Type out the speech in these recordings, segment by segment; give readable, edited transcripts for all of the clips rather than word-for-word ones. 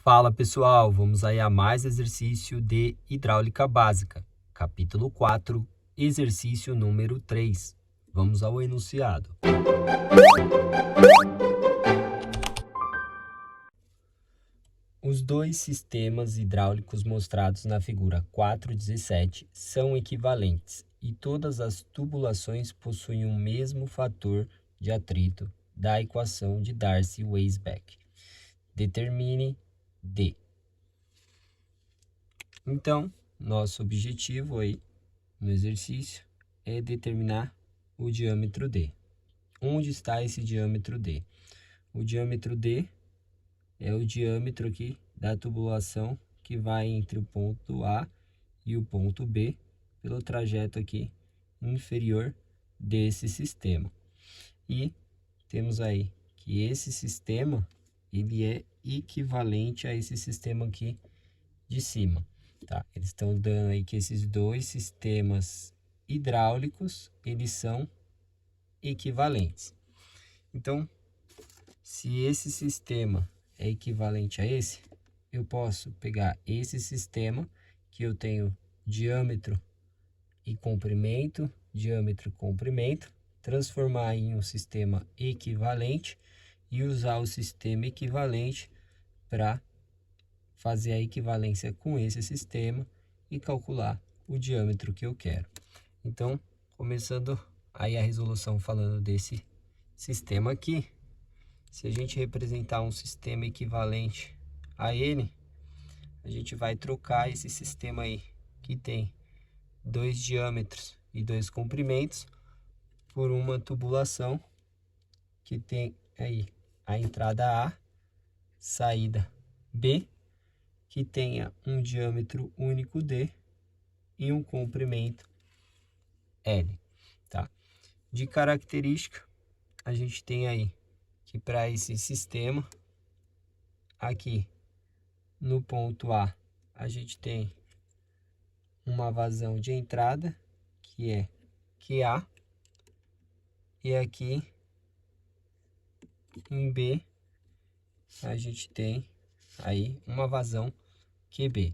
Fala pessoal, vamos aí a mais exercício de hidráulica básica, capítulo 4, exercício número 3. Vamos ao enunciado. Os dois sistemas hidráulicos mostrados na figura 4.17 são equivalentes e todas as tubulações possuem o mesmo fator de atrito da equação de Darcy-Weisbach. Determine D. Então, nosso objetivo aí no exercício é determinar o diâmetro D. Onde está esse diâmetro D? O diâmetro D é o diâmetro aqui da tubulação que vai entre o ponto A e o ponto B pelo trajeto aqui inferior desse sistema. E temos aí que esse sistema ele é equivalente a esse sistema aqui de cima. Tá? Eles estão dando aí que esses dois sistemas hidráulicos, eles são equivalentes. Então, se esse sistema é equivalente a esse, eu posso pegar esse sistema, que eu tenho diâmetro e comprimento, transformar em um sistema equivalente e usar o sistema equivalente para fazer a equivalência com esse sistema e calcular o diâmetro que eu quero. Então, começando aí a resolução falando desse sistema aqui, se a gente representar um sistema equivalente a ele, a gente vai trocar esse sistema aí, que tem dois diâmetros e dois comprimentos, por uma tubulação que tem aí a entrada A, saída B, que tenha um diâmetro único D e um comprimento L, tá? De característica, a gente tem aí que para esse sistema, aqui no ponto A, a gente tem uma vazão de entrada, que é QA, e aqui em B, a gente tem aí uma vazão QB.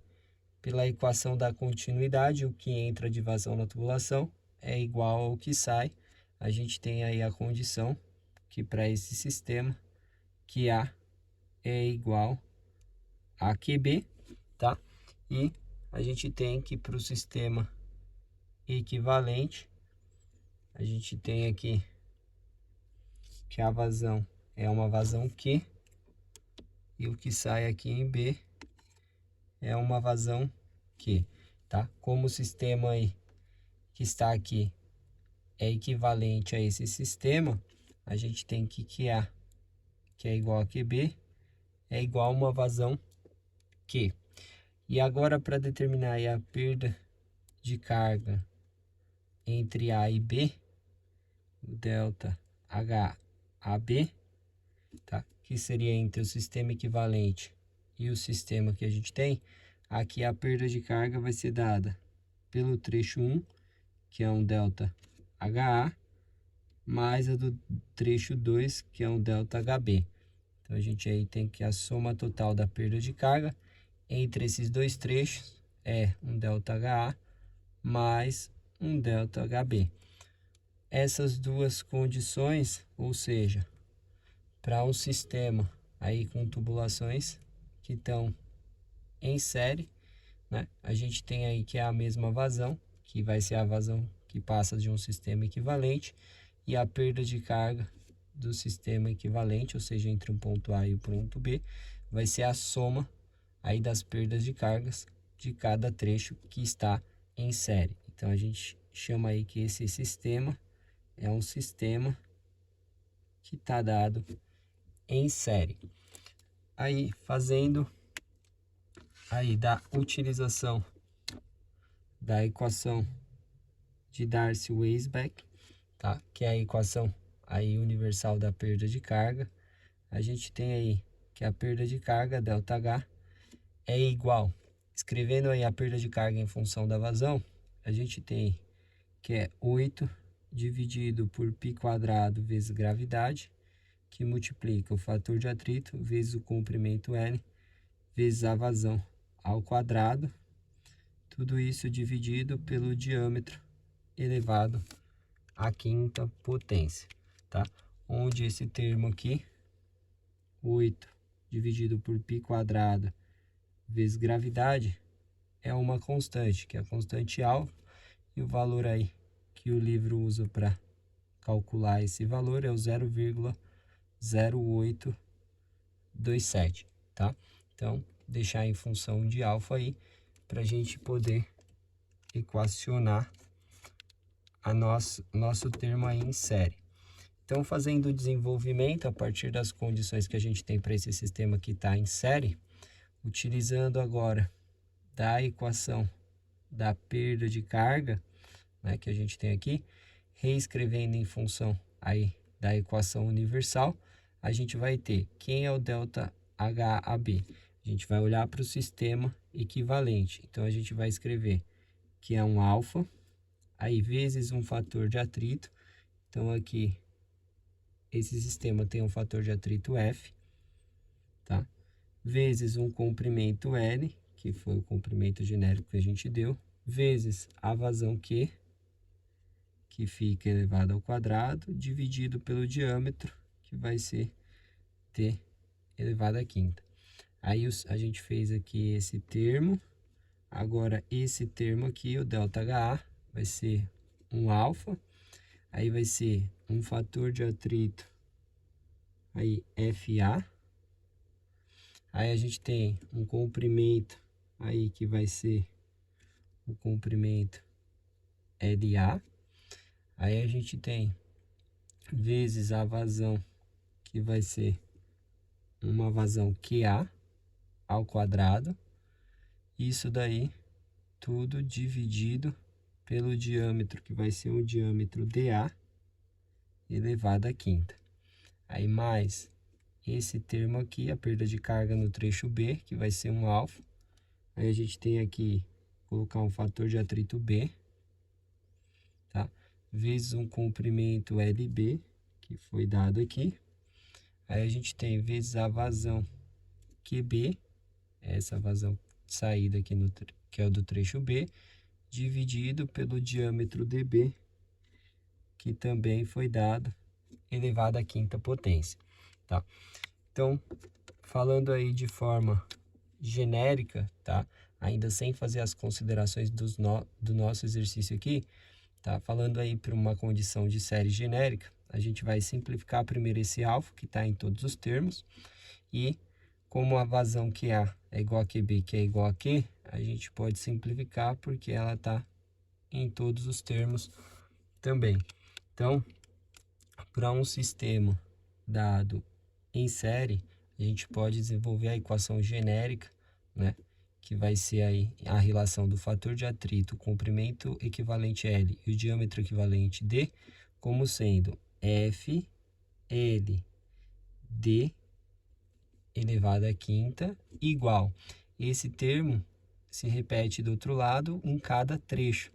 Pela equação da continuidade, o que entra de vazão na tubulação é igual ao que sai. A gente tem aí a condição que para esse sistema, QA é igual a QB, tá? E a gente tem que para o sistema equivalente, a gente tem aqui que a vazão é uma vazão Q, e o que sai aqui em B é uma vazão Q, tá? Como o sistema aí que está aqui é equivalente a esse sistema, a gente tem que QA, que é igual a QB, é igual a uma vazão Q. E agora, para determinar aí a perda de carga entre A e B, o delta HAB, tá? Que seria entre o sistema equivalente e o sistema que a gente tem, aqui a perda de carga vai ser dada pelo trecho 1, que é um delta HA, mais a do trecho 2, que é um delta HB. Então, a gente aí tem que a soma total da perda de carga entre esses dois trechos é um delta HA mais um delta HB. Essas duas condições, ou seja, para um sistema aí com tubulações que estão em série, né? A gente tem aí que é a mesma vazão, que vai ser a vazão que passa de um sistema equivalente, e a perda de carga do sistema equivalente, ou seja, entre um ponto A e o ponto B, vai ser a soma aí das perdas de cargas de cada trecho que está em série. Então, a gente chama aí que esse sistema é um sistema que está dado em série. Aí, fazendo aí da utilização da equação de Darcy-Weisbach, tá? Que é a equação aí universal da perda de carga, a gente tem aí que a perda de carga, ΔH, é igual, escrevendo aí a perda de carga em função da vazão, a gente tem que é 8 dividido por π² vezes gravidade, que multiplica o fator de atrito vezes o comprimento L, vezes a vazão ao quadrado, tudo isso dividido pelo diâmetro elevado à quinta potência, tá? Onde esse termo aqui, 8 dividido por π² vezes gravidade, é uma constante, que é a constante alfa, e o valor aí que o livro usa para calcular esse valor é o 0,0827, tá? Então, deixar em função de alfa aí, para a gente poder equacionar nosso termo aí em série. Então, fazendo o desenvolvimento a partir das condições que a gente tem para esse sistema que está em série, utilizando agora da equação da perda de carga, né, que a gente tem aqui, reescrevendo em função aí da equação universal, a gente vai ter quem é o ΔHAB. A gente vai olhar para o sistema equivalente. Então, a gente vai escrever que é um alfa, aí vezes um fator de atrito. Então, aqui, esse sistema tem um fator de atrito F, tá? Vezes um comprimento L, que foi o comprimento genérico que a gente deu, vezes a vazão Q, que fica elevado ao quadrado, dividido pelo diâmetro, que vai ser T elevado à quinta. Aí a gente fez aqui esse termo. Agora, esse termo aqui, o ΔHA, vai ser um alfa. Aí vai ser um fator de atrito, aí FA. Aí a gente tem um comprimento aí que vai ser o comprimento LA. Aí a gente tem vezes a vazão, que vai ser uma vazão QA ao quadrado. Isso daí tudo dividido pelo diâmetro, que vai ser um diâmetro DA elevado à quinta. Aí mais esse termo aqui, a perda de carga no trecho B, que vai ser um alfa. Aí a gente tem aqui, colocar um fator de atrito B, tá? Vezes um comprimento LB, que foi dado aqui. Aí a gente tem vezes a vazão QB, essa vazão de saída aqui, que é o do trecho B, dividido pelo diâmetro DB, que também foi dado, elevado à quinta potência, tá? Então, falando aí de forma genérica, tá? Ainda sem fazer as considerações do nosso exercício aqui, tá? Falando aí para uma condição de série genérica, a gente vai simplificar primeiro esse alfa, que está em todos os termos, e como a vazão QA é igual a QB, que é igual a Q, a gente pode simplificar porque ela está em todos os termos também. Então, para um sistema dado em série, a gente pode desenvolver a equação genérica, né, que vai ser aí a relação do fator de atrito, o comprimento equivalente L e o diâmetro equivalente D, como sendo F, L, D elevado à quinta igual. Esse termo se repete do outro lado em cada trecho.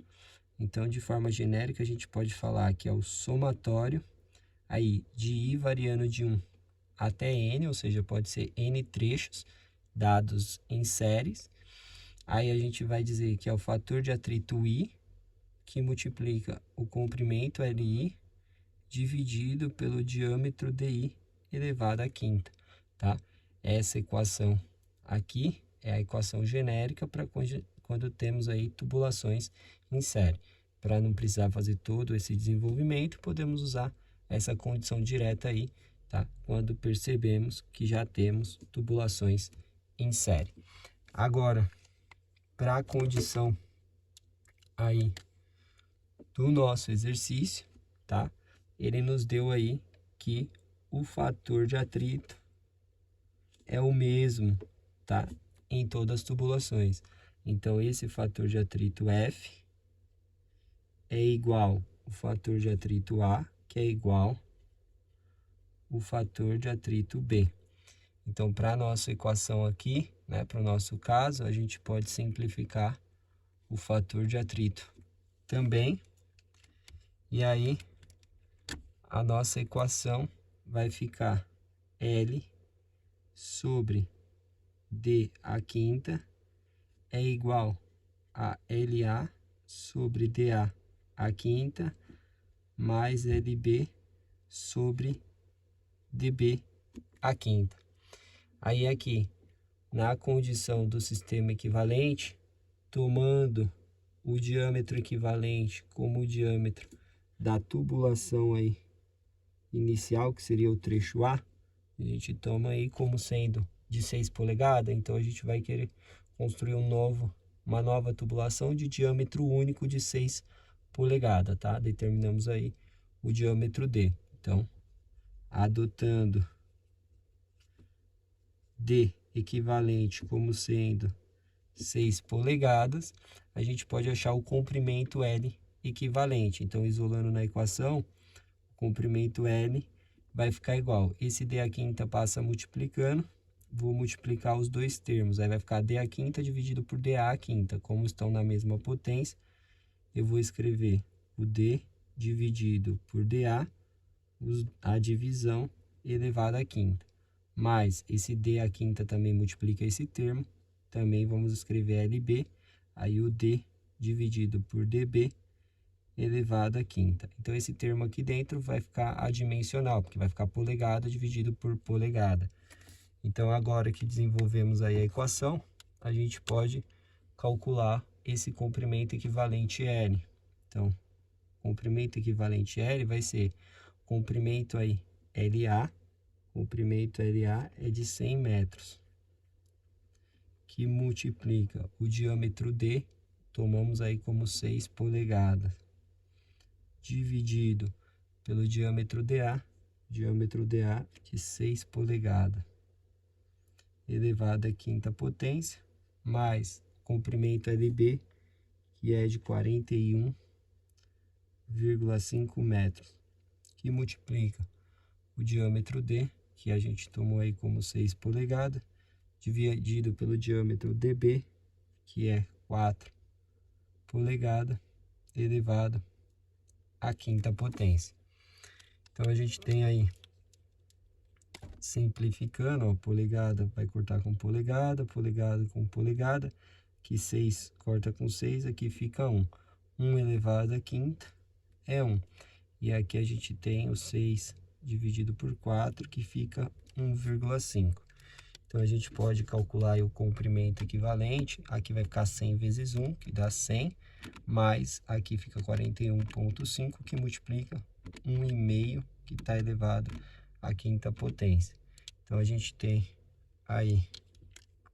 Então, de forma genérica, a gente pode falar que é o somatório aí de I variando de 1 até N, ou seja, pode ser N trechos dados em séries. Aí a gente vai dizer que é o fator de atrito I, que multiplica o comprimento LI dividido pelo diâmetro DI elevado à quinta, tá? Essa equação aqui é a equação genérica para quando temos aí tubulações em série. Para não precisar fazer todo esse desenvolvimento, podemos usar essa condição direta aí, tá? Quando percebemos que já temos tubulações em série. Agora, para a condição aí do nosso exercício, tá? Ele nos deu aí que o fator de atrito é o mesmo, tá? Em todas as tubulações. Então, esse fator de atrito F é igual ao fator de atrito A, que é igual o fator de atrito B. Então, para a nossa equação aqui, né, para o nosso caso, a gente pode simplificar o fator de atrito também. E aí, a nossa equação vai ficar L sobre D a quinta é igual a LA sobre DA a quinta mais LB sobre DB a quinta. Aí aqui, na condição do sistema equivalente, tomando o diâmetro equivalente como o diâmetro da tubulação aí inicial, que seria o trecho A, a gente toma aí como sendo de 6 polegadas, então a gente vai querer construir uma nova tubulação de diâmetro único de 6 polegadas, tá? Determinamos aí o diâmetro D. Então, adotando D equivalente como sendo 6 polegadas, a gente pode achar o comprimento L equivalente. Então, isolando na equação, o comprimento L vai ficar igual. Esse D a quinta passa multiplicando, vou multiplicar os dois termos. Aí vai ficar D a quinta dividido por DA a quinta. Como estão na mesma potência, eu vou escrever o D dividido por DA, a divisão elevado à quinta. Mais esse D a quinta também multiplica esse termo. Também vamos escrever LB, aí o D dividido por DB elevado à quinta. Então, esse termo aqui dentro vai ficar adimensional, porque vai ficar polegada dividido por polegada. Então, agora que desenvolvemos aí a equação, a gente pode calcular esse comprimento equivalente L. Então, comprimento equivalente L vai ser comprimento aí LA, comprimento LA é de 100 metros, que multiplica o diâmetro D, tomamos aí como 6 polegadas, dividido pelo diâmetro DA de 6 polegadas, elevado à quinta potência, mais comprimento LB, que é de 41,5 metros, que multiplica o diâmetro D, que a gente tomou aí como 6 polegadas, dividido pelo diâmetro DB, que é 4 polegadas, elevado à quinta potência. Então, a gente tem aí, simplificando, ó, polegada vai cortar com polegada, polegada com polegada, que 6 corta com 6, aqui fica 1. 1 elevado à quinta é 1. E aqui a gente tem o 6 dividido por 4, que fica 1,5. Então, a gente pode calcular o comprimento equivalente. Aqui vai ficar 100 vezes 1, que dá 100, mais aqui fica 41,5, que multiplica 1,5, que está elevado à quinta potência. Então, a gente tem aí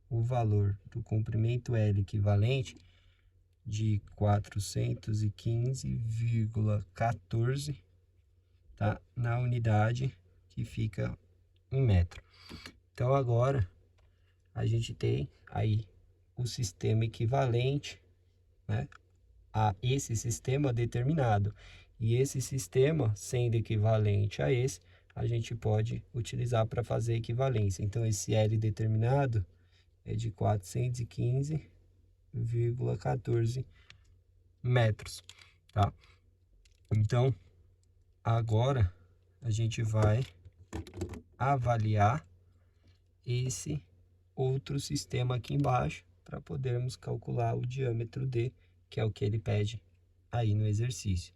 o valor do comprimento L equivalente de 415,14, tá? Na unidade, que fica em metro. Então, agora a gente tem aí o sistema equivalente, né, a esse sistema determinado. E esse sistema, sendo equivalente a esse, a gente pode utilizar para fazer equivalência. Então, esse L determinado é de 415,14 metros, tá? Então, agora a gente vai avaliar esse outro sistema aqui embaixo para podermos calcular o diâmetro D, que é o que ele pede aí no exercício.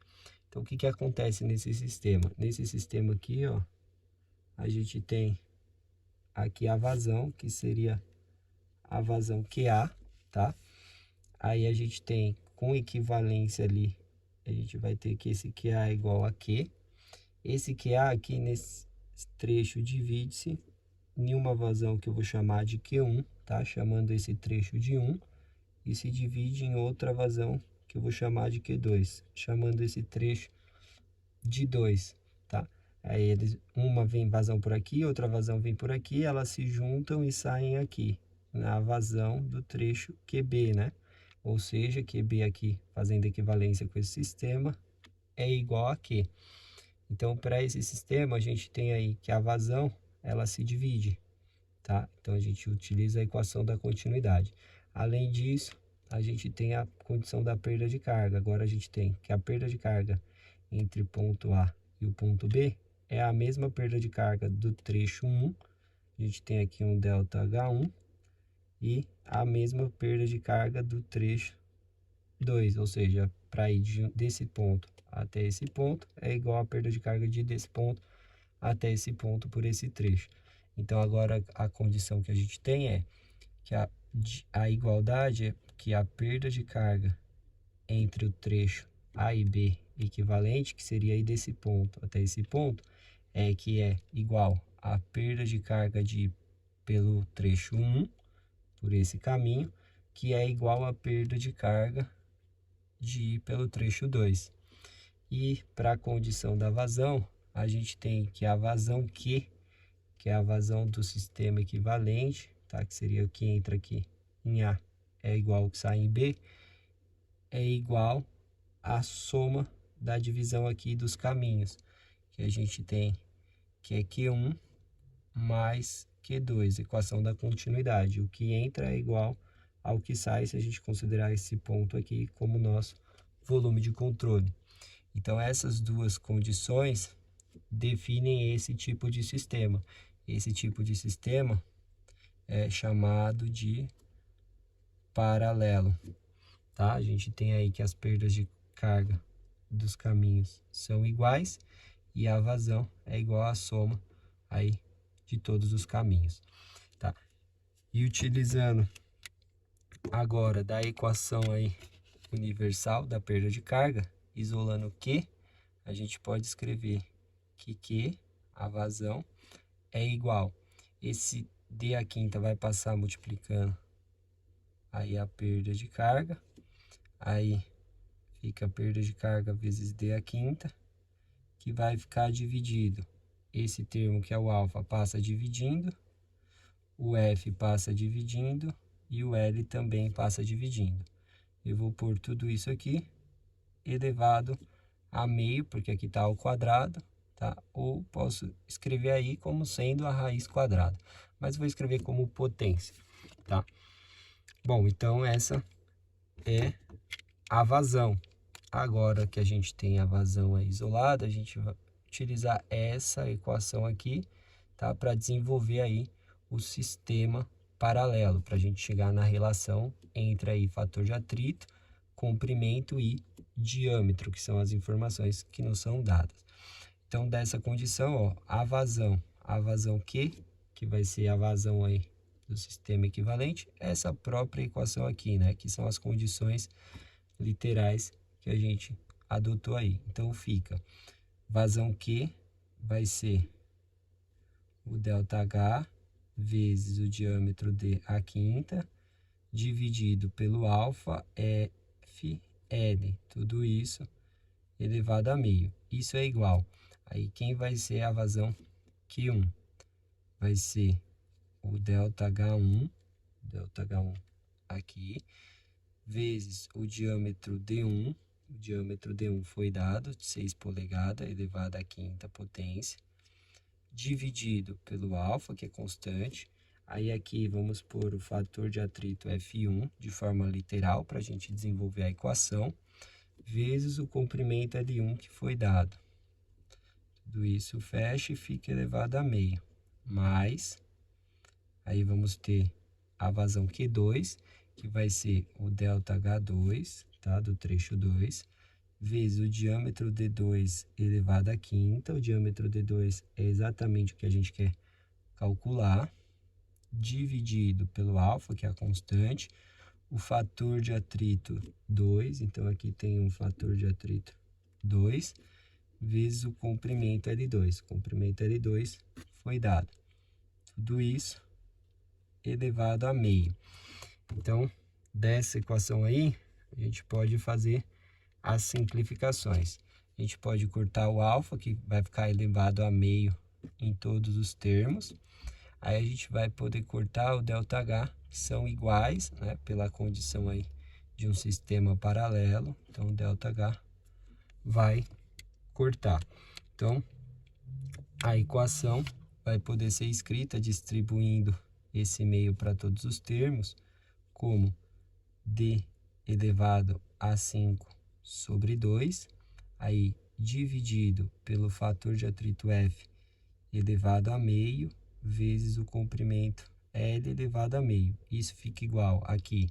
Então, o que que acontece nesse sistema? Nesse sistema aqui, ó, a gente tem aqui a vazão, que seria a vazão QA, tá? Aí a gente tem com equivalência ali, a gente vai ter que esse QA é igual a Q. Esse QA aqui nesse trecho divide-se em uma vazão que eu vou chamar de Q1, tá? Chamando esse trecho de 1, e se divide em outra vazão que eu vou chamar de Q2, chamando esse trecho de 2, tá? Aí uma vem vazão por aqui, outra vazão vem por aqui, elas se juntam e saem aqui, na vazão do trecho QB, né? Ou seja, QB aqui, fazendo equivalência com esse sistema, é igual a Q. Então, para esse sistema, a gente tem aí que a vazão, ela se divide, tá? Então, a gente utiliza a equação da continuidade. Além disso, a gente tem a condição da perda de carga. Agora, a gente tem que a perda de carga entre o ponto A e o ponto B é a mesma perda de carga do trecho 1. A gente tem aqui um ΔH1 e a mesma perda de carga do trecho 2, ou seja, para ir desse ponto até esse ponto é igual a perda de carga desse ponto até esse ponto por esse trecho. Então, agora a condição que a gente tem é que a igualdade é que a perda de carga entre o trecho A e B equivalente, que seria aí desse ponto até esse ponto, que é igual a perda de carga pelo trecho 1, por esse caminho, que é igual a perda de carga de ir pelo trecho 2. E para a condição da vazão, a gente tem que a vazão Q, que é a vazão do sistema equivalente, tá? Que seria o que entra aqui em A, é igual ao que sai em B, é igual à soma da divisão aqui dos caminhos, que a gente tem que é Q1 mais Q2, equação da continuidade. O que entra é igual ao que sai se a gente considerar esse ponto aqui como nosso volume de controle. Então, essas duas condições definem esse tipo de sistema. Esse tipo de sistema é chamado de paralelo, tá? A gente tem aí que as perdas de carga dos caminhos são iguais e a vazão é igual à soma aí de todos os caminhos, tá? E utilizando agora da equação aí universal da perda de carga, isolando Q, a gente pode escrever que Q, a vazão, é igual. Esse D a quinta vai passar multiplicando aí a perda de carga, aí fica a perda de carga vezes D a quinta, que vai ficar dividido. Esse termo que é o alfa passa dividindo, o F passa dividindo e o L também passa dividindo. Eu vou pôr tudo isso aqui elevado a meio, porque aqui está ao quadrado, tá? Ou posso escrever aí como sendo a raiz quadrada, mas vou escrever como potência, tá? Bom, então essa é a vazão. Agora que a gente tem a vazão aí isolada, a gente vai utilizar essa equação aqui, tá? Para desenvolver aí o sistema paralelo, para a gente chegar na relação entre aí fator de atrito, comprimento e diâmetro, que são as informações que nos são dadas. Então, dessa condição, ó, a vazão Q, que vai ser a vazão aí do sistema equivalente, essa própria equação aqui, né? Que são as condições literais que a gente adotou aí. Então, fica vazão Q vai ser o ΔH vezes o diâmetro D a quinta, dividido pelo alfa FL, tudo isso elevado a meio. Isso é igual. Aí, quem vai ser a vazão Q1? Vai ser o ΔH1 aqui, vezes o diâmetro D1. O diâmetro D1 foi dado de 6 polegadas, elevado à quinta potência, dividido pelo alfa, que é constante. Aí aqui vamos pôr o fator de atrito F1 de forma literal para a gente desenvolver a equação, vezes o comprimento L1 que foi dado. Tudo isso fecha e fica elevado a meio. Mais, aí vamos ter a vazão Q2, que vai ser o ΔH2, tá? Do trecho 2, vezes o diâmetro D2 elevado à quinta. O diâmetro D2 é exatamente o que a gente quer calcular, dividido pelo alfa, que é a constante, o fator de atrito 2, então aqui tem um fator de atrito 2, vezes o comprimento L2. O comprimento L2 foi dado. Tudo isso elevado a meio. Então, dessa equação aí, a gente pode fazer as simplificações. A gente pode cortar o alfa, que vai ficar elevado a meio em todos os termos. Aí a gente vai poder cortar o ΔH, que são iguais, né, pela condição aí de um sistema paralelo. Então, o ΔH vai cortar. Então, a equação vai poder ser escrita distribuindo esse meio para todos os termos, como D elevado a 5 sobre 2, aí dividido pelo fator de atrito F elevado a meio, vezes o comprimento L elevado a meio. Isso fica igual aqui,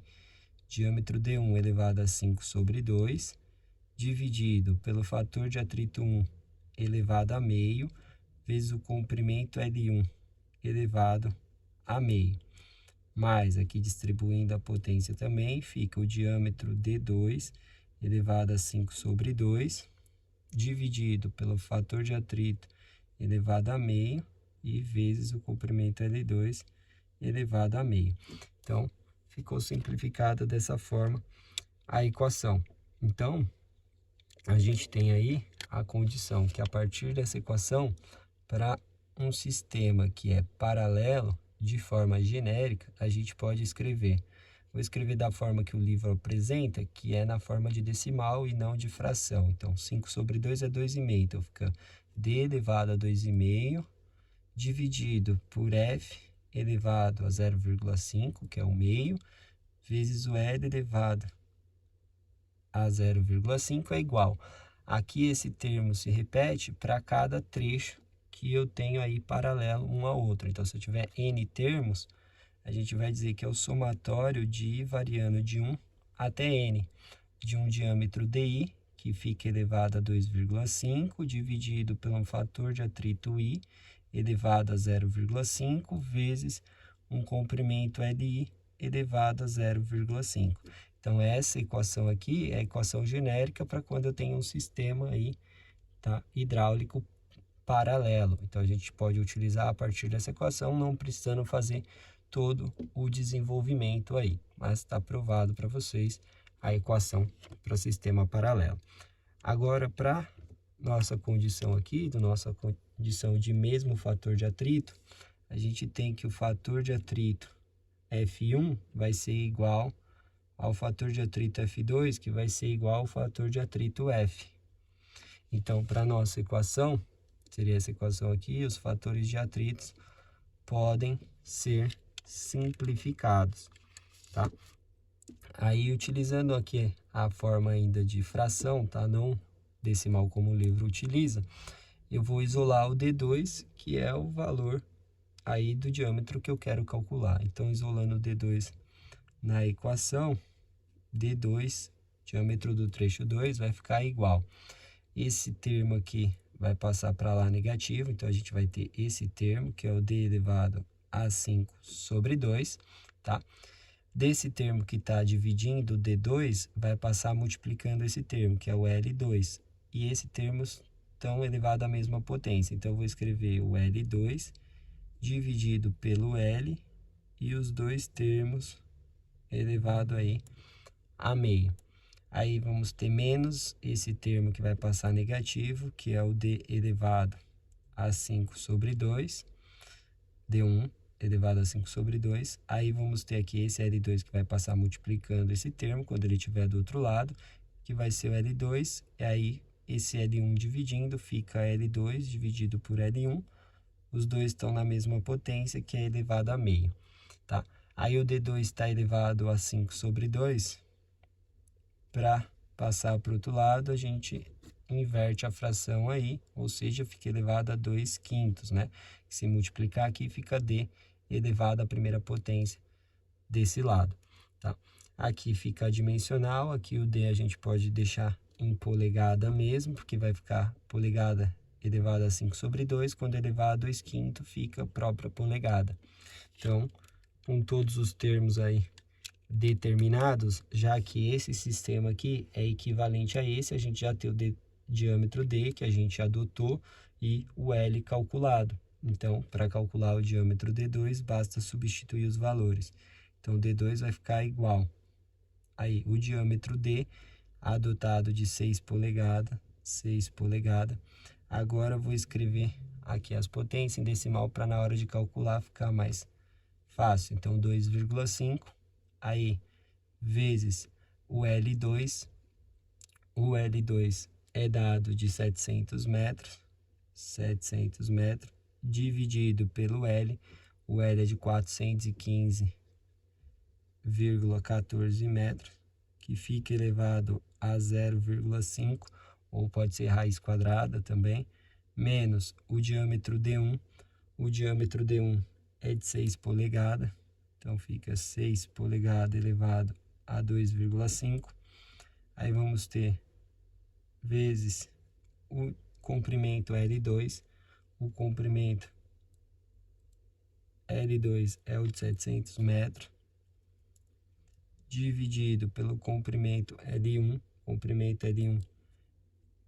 diâmetro D1 elevado a 5 sobre 2, dividido pelo fator de atrito 1 elevado a meio, vezes o comprimento L1 elevado a meio. Mais aqui distribuindo a potência também, fica o diâmetro D2 elevado a 5 sobre 2, dividido pelo fator de atrito elevado a meio, e vezes o comprimento L2 elevado a meio. Então, ficou simplificada dessa forma a equação. Então, a gente tem aí a condição que a partir dessa equação, para um sistema que é paralelo, de forma genérica, a gente pode escrever. Vou escrever da forma que o livro apresenta, que é na forma de decimal e não de fração. Então, 5 sobre 2 é 2,5. Então, fica d elevado a 2,5 dividido por f elevado a 0,5, que é o meio, vezes o L elevado a 0,5 é igual. Aqui esse termo se repete para cada trecho que eu tenho aí paralelo um ao outro. Então, se eu tiver n termos, a gente vai dizer que é o somatório de i variando de 1 até n, de um diâmetro di, que fica elevado a 2,5, dividido pelo fator de atrito i, elevado a 0,5, vezes um comprimento li, elevado a 0,5. Então, essa equação aqui é a equação genérica para quando eu tenho um sistema aí, tá, hidráulico paralelo. Então, a gente pode utilizar a partir dessa equação, não precisando fazer todo o desenvolvimento aí. Mas está provado para vocês a equação para sistema paralelo. Agora, para nossa condição aqui, nossa condição de mesmo fator de atrito, a gente tem que o fator de atrito F1 vai ser igual ao fator de atrito F2, que vai ser igual ao fator de atrito F. Então, para nossa equação, seria essa equação aqui, os fatores de atritos podem ser simplificados, tá? Aí, utilizando aqui a forma ainda de fração, tá? Não decimal como o livro utiliza, eu vou isolar o D2, que é o valor aí do diâmetro que eu quero calcular. Então, isolando o D2 na equação, D2, diâmetro do trecho 2, vai ficar igual. Esse termo aqui vai passar para lá negativo, então a gente vai ter esse termo, que é o D elevado a 5 sobre 2, tá? Desse termo que está dividindo o D2, vai passar multiplicando esse termo, que é o L2. E esse termo estão elevado à mesma potência. Então, eu vou escrever o L2 dividido pelo L e os dois termos elevado aí a meio. Aí vamos ter menos esse termo que vai passar negativo, que é o D elevado a 5 sobre 2, D1 elevado a 5 sobre 2. Aí vamos ter aqui esse L2 que vai passar multiplicando esse termo, quando ele estiver do outro lado, que vai ser o L2. E aí esse L1 dividindo, fica L2 dividido por L1. Os dois estão na mesma potência, que é elevado a meio, tá? Aí o D2 está elevado a 5 sobre 2. Para passar para o outro lado, a gente inverte a fração aí, ou seja, fica elevado a 2/5, né? Se multiplicar aqui, fica D elevado à primeira potência desse lado, tá? Aqui fica dimensional, aqui o D a gente pode deixar em polegada mesmo, porque vai ficar polegada elevada a 5 sobre 2, quando elevar a 2/5 fica a própria polegada. Então, com todos os termos aí determinados, já que esse sistema aqui é equivalente a esse, a gente já tem o diâmetro D, que a gente adotou, e o L calculado. Então, para calcular o diâmetro D2, basta substituir os valores. Então, D2 vai ficar igual aí o diâmetro D, adotado de 6 polegadas, 6 polegadas. Agora, eu vou escrever aqui as potências em decimal para na hora de calcular ficar mais fácil. Então, 2,5, aí, vezes o L2. O L2 é dado de 700 metros, dividido pelo L. O L é de 415,14 metros, que fica elevado a 0,5, ou pode ser raiz quadrada também, menos o diâmetro D1. O diâmetro D1 é de 6 polegadas, então fica 6 polegadas elevado a 2,5. Aí vamos ter vezes o comprimento L2, o comprimento L2 é o de 700 metros, dividido pelo comprimento L1, comprimento L1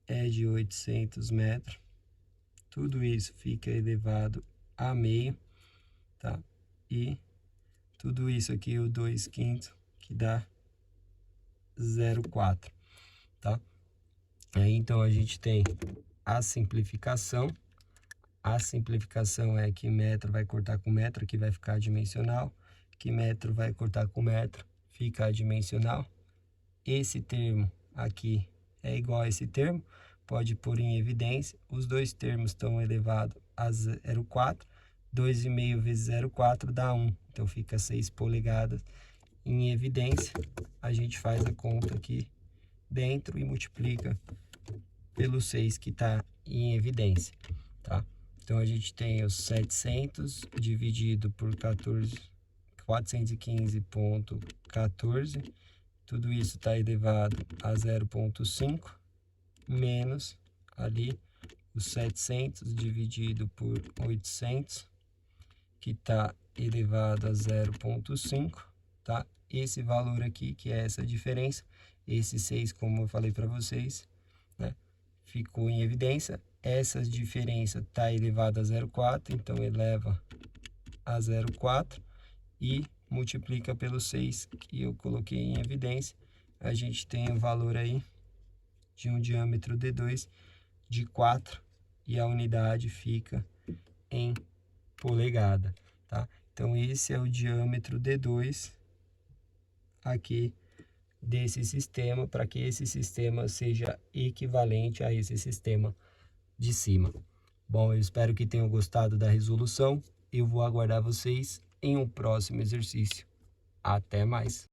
é de 800 metros, tudo isso fica elevado a meio, tá? E tudo isso aqui, o 2/5, que dá 0,4, tá? Aí, então, a gente tem a simplificação. A simplificação é que metro vai cortar com metro, aqui vai ficar dimensional. Que metro vai cortar com metro, fica adimensional. Esse termo aqui é igual a esse termo, pode pôr em evidência. Os dois termos estão elevados a 0,4. 2,5 vezes 0,4 dá 1. Então, fica 6 polegadas em evidência. A gente faz a conta aqui dentro e multiplica pelo 6 que está em evidência, tá? Então, a gente tem os 700 dividido por 415,14. Tudo isso está elevado a 0,5, menos ali os 700 dividido por 800, que está elevado a 0,5, tá? Esse valor aqui, que é essa diferença, esse 6, como eu falei para vocês, né, ficou em evidência. Essa diferença está elevada a 0,4, então eleva a 0,4 e multiplica pelo 6, que eu coloquei em evidência. A gente tem o valor aí de um diâmetro D2 de 4 e a unidade fica em polegada, tá? Então, esse é o diâmetro D2 aqui desse sistema, para que esse sistema seja equivalente a esse sistema de cima. Bom, eu espero que tenham gostado da resolução. Eu vou aguardar vocês em um próximo exercício. Até mais!